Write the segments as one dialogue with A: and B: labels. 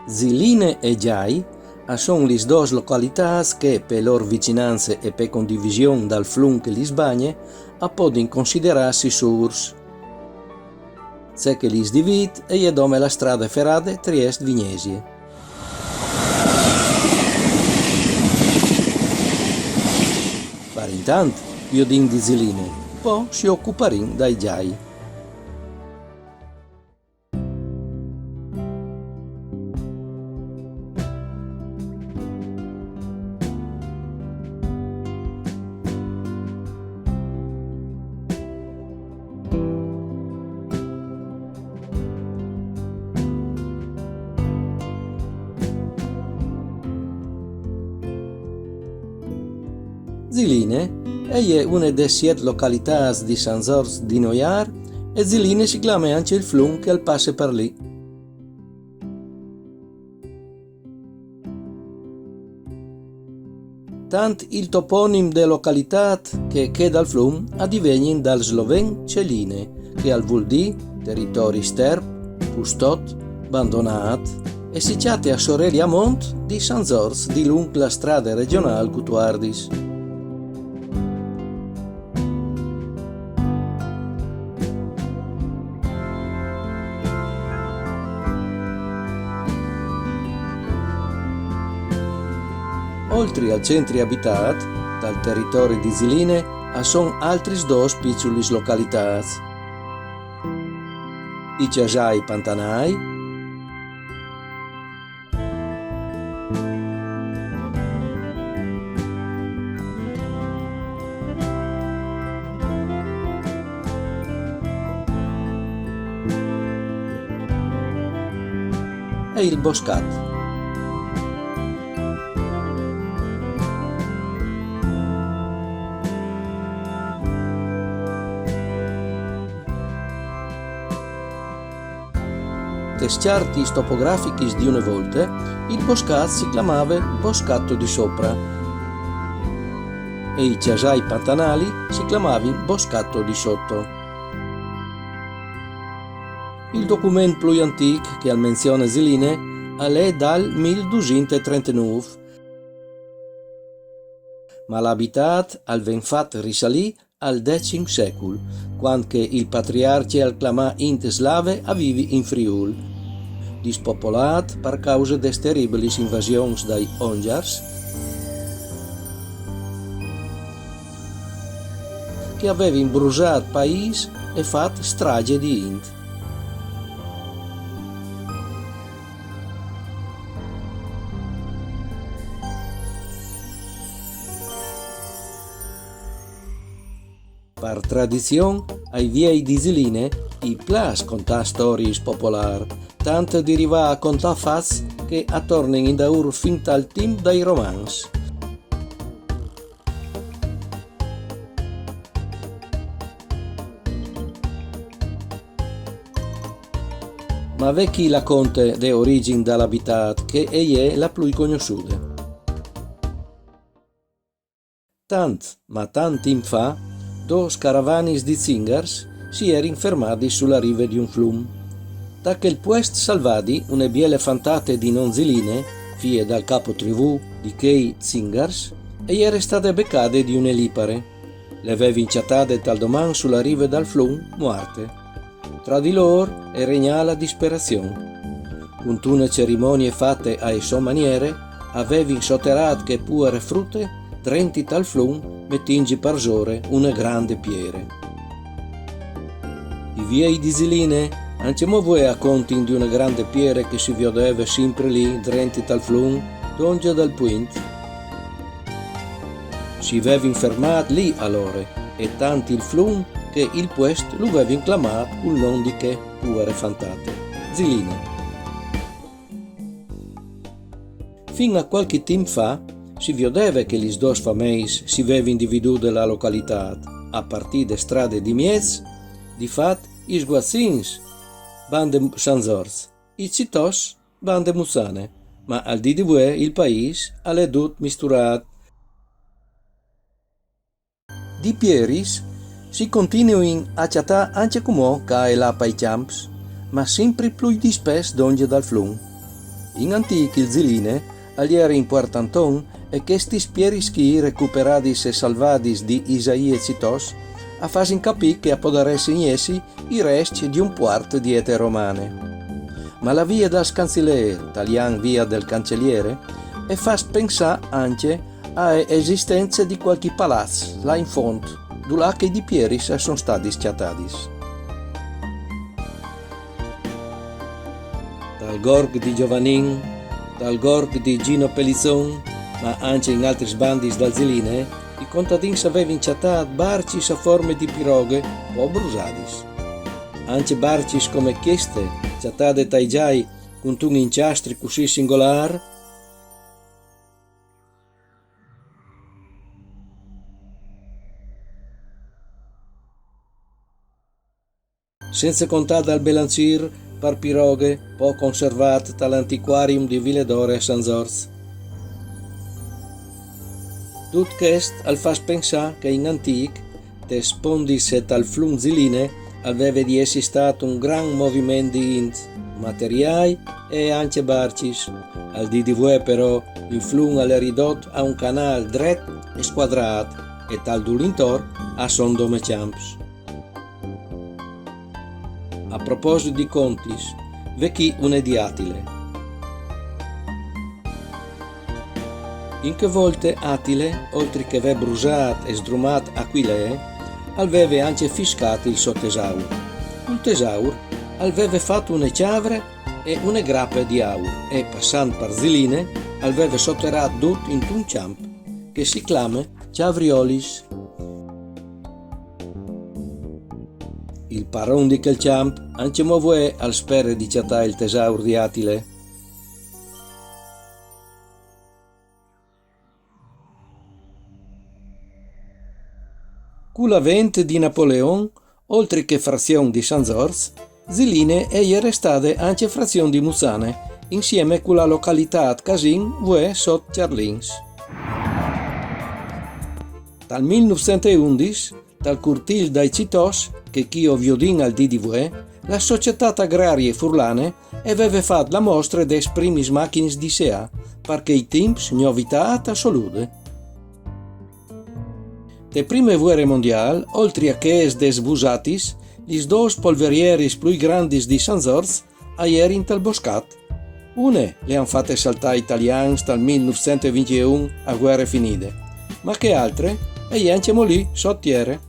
A: Ziline e Giai sono le due località che per loro vicinanze e per condivisione dal flum che li sbagne possono considerarsi surs. Se che li divide e dome la strada ferrata Trieste-Vignesie. Per intanto, io din di Ziline, poi si occuparin dai Giai. Ziline è una delle 7 località di San Giorgio di Noiar e Ziline si chiama anche il flum che passa per lì. Tant il toponim della località che dal flum addiviene dal sloven celine, che al vuol dire territori sterp, pustot, abbandonat, e situate a sorelli a mont di San Giorgio di lungo la strada regionale Cutuardis. Oltre al centro abitato, dal territorio di Ziline, sono altri due piccoli località. I Ciasai Pantanai e il Boscat. Tesciarti topografici di una volta, il Boscat si chiamava Boscatto di Sopra e i Ciasai Pantanali si chiamavano Boscatto di Sotto. Il documento più antico che menziona Ziline è dal 1239, ma l'habitat al ben fatto risalì al X secolo, quando il patriarca al clamà in slave vivi in Friul, dispopolat per causa des terribili invasioni dai Ongers, che avevano imbrusato il paese e fatto strage di Int. Per tradizione, ai viei di Ziline, i plas contà storie popolari, tanto deriva a contà faz che attorno in daur fin al team dai romans. Ma vecchi la conte de origini dall'abitat che è la più conosciuta. Tant tempo fa, due caravanis di zingars si erano fermati sulla riva di un flum. Da quel puest salvati una biele fantate di non Ziline, fie dal capo tribù di quei zingars, e era state beccate di un'elipare. Le aveva inciatate tal domani sulla riva dal flum, morte. Tra di loro regna la disperazione. Con una cerimonie fatte a sue maniere, aveva sotterato che pure frutte, drenti tal flum, mettingi per zore una grande piere. I viei di Ziline, anche mo voi a conti di una grande piere che si vedeva sempre lì, drenti tal flum, dongia dal puint. Si aveva infermato lì allora, e tanti il flum che il puest lo aveva inclamato col nome di che pure fantate, Ziline. Fin a qualche tempo fa, si vedeva che gli due fameis si avevano individuato la località, a partire da strade di Miez, di fatto i sguazzins bande San Giorgio, i citos bande Muzzane, ma al di due il paese è tutto misturato. Di Pieris si continua a chattare anche come che è là per i camps, ma sempre più disperso d'onde dal flum. In antichi il Ziline, aliera importanton, e che sti spierischi recuperadis e salvadis di Isaie citos, a fasin capì che appodaresse in essi i resti di un quart di ete romane. Ma la via dal cancelliere, talian via del cancelliere, e fa pensare anche a esistenze di qualche palazzo là in fondo, dove che di pieris sono stati schiattadis. Dal gorg di Giovannin, dal gorg di Gino Pellizzon, ma anche in altri sbandi dal Ziline, i contadini avevano chattato barcis a forme di piroghe o brusadis. Anche barcis come queste, chattate dai giai con un inciastri così singolare, senza contare dal Belancir per piroghe po' conservate dall'antiquarium di Villedore a San Zorz. Tut quest al fas pensare che in antic, te spondis et al flum Ziline, aveva di essi stato un gran movimento di int, materiai e anche barcis. Al di voi però il flum è ridotto a un canale dretto e squadrato e tal dulintor a son dome champs. A proposito di contis, vecchi un diatile. In che volte Atile, oltre che aver brusato e sdrumato Aquilee, aveva anche fiscato il suo tesauro. Il tesauro aveva fatto une ciavre e une grappe di auro e, passando per Ziline, aveva sotterrato tutto in un ciamp che si chiama Ciavriolis. Il paron di quel ciamp anche muove al spere di chattare il tesauro di Atile. Con l'avvento di Napoleon, oltre che frazione di San Zorz, Ziline è restata anche frazione di Muzzane, insieme con la località Casin Vue sotto Charlins. Dal 1911, dal curtil dai citos, che chi ovviodin al DDV, la società agraria furlane aveva fatto la mostra des primis macchines di SEA, perché i temps novità assolude. Le prime guerre mondiali, oltre a che es des busatis, gli dos polverieris più grandi di San Zorz erano tal boscat. Une le han fatte saltare italiani dal 1921 a guerre finite, ma che altre anche lì sottiere.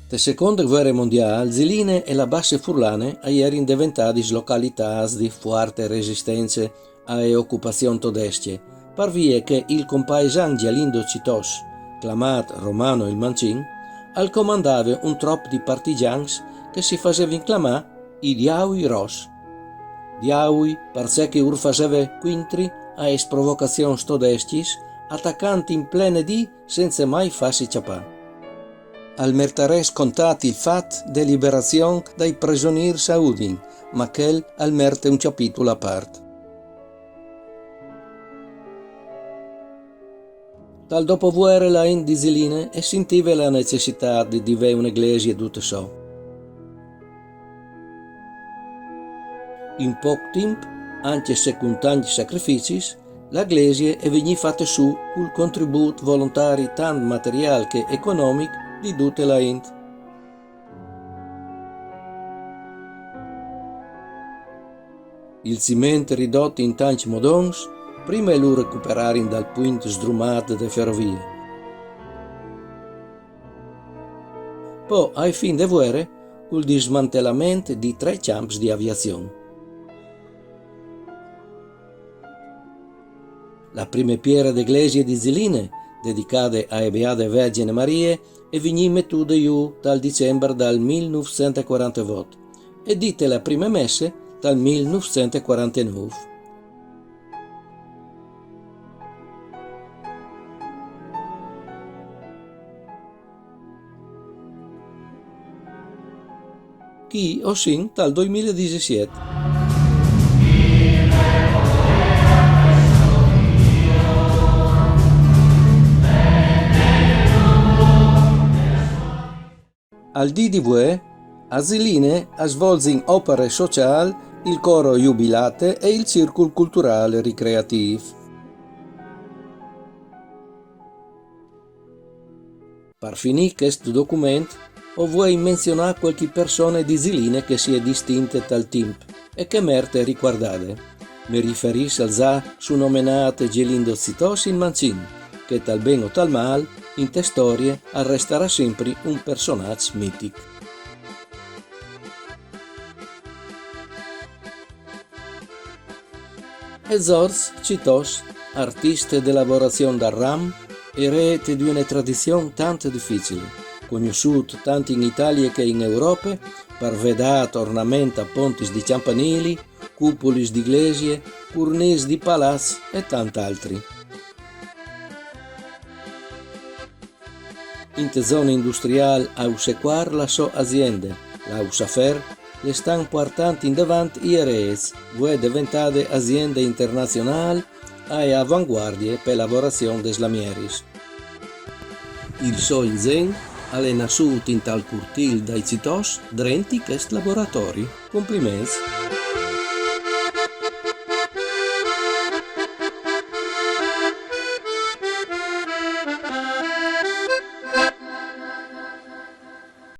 A: La seconda guerra mondiale, Ziline e la Basse Furlane erano diventate località di forte resistenza alle occupazioni tedesche, per via che il compaesan Gialindo Citos, chiamato Romano il Mancin, al comandava un troppo di partigians che si facevano chiamare i Diaui Ros. Diaui perché ur faceva quintri a provocazioni tedesches, attaccanti in plene di senza mai farsi ciapà. Al mertare scontati il fatto di liberazione dai prigionieri saudin, ma quel al merte un capitolo a parte. Dal dopoguerra la in di Ziline e sentiva la necessità di avere un'iglesia e tutto ciò. In poco tempo, anche se con tanti sacrifici, la iglesia è venuta fatta su col contributo volontario tanto materiale che economico di tutta la Int. Il cimento ridotto in tanti modons prima lo recuperare dal punto sdrumato delle ferrovie. Poi, ai fin de guerre, col dismantellamento di 3 campi di aviazione. La prima pietra d'eglesia di Ziline, dedicata a Beate Vergine Marie, è venuta mettuta giù dal dicembre del 1948 e dite la prima messe dal 1949. Chi o sin dal 2017. Al DDV, A Ziline svolgin opere sociali il coro jubilate e il circolo culturale ricreativo. Per finire questo documento, vuoi menzionare qualche persona di Ziline che si è distinta dal tempo e che merita ricordare. Mi riferisco al già nominate Gelindo Zitosi in Mancin, che tal bene o tal mal, in te storie, resterà sempre un personaggio mitico. E Zorz Citos, artista di lavorazione da ram, erede di una tradizione tanto difficile, conosciuto tanto in Italia che in Europa, per vedate ornamenta ponti di campanili, cupoli di iglesie, cornisi di palazzi e tant'altri. In te zone industriali a usequar la sua azienda, la Usafer, le stanno portando in davanti i rezi, vuoi diventate aziende internazionali e avanguardie per lavorazione des lamieris. Il suo inzen è nascuto in tal curtil dai citos drenti quest laboratori. Complimenti!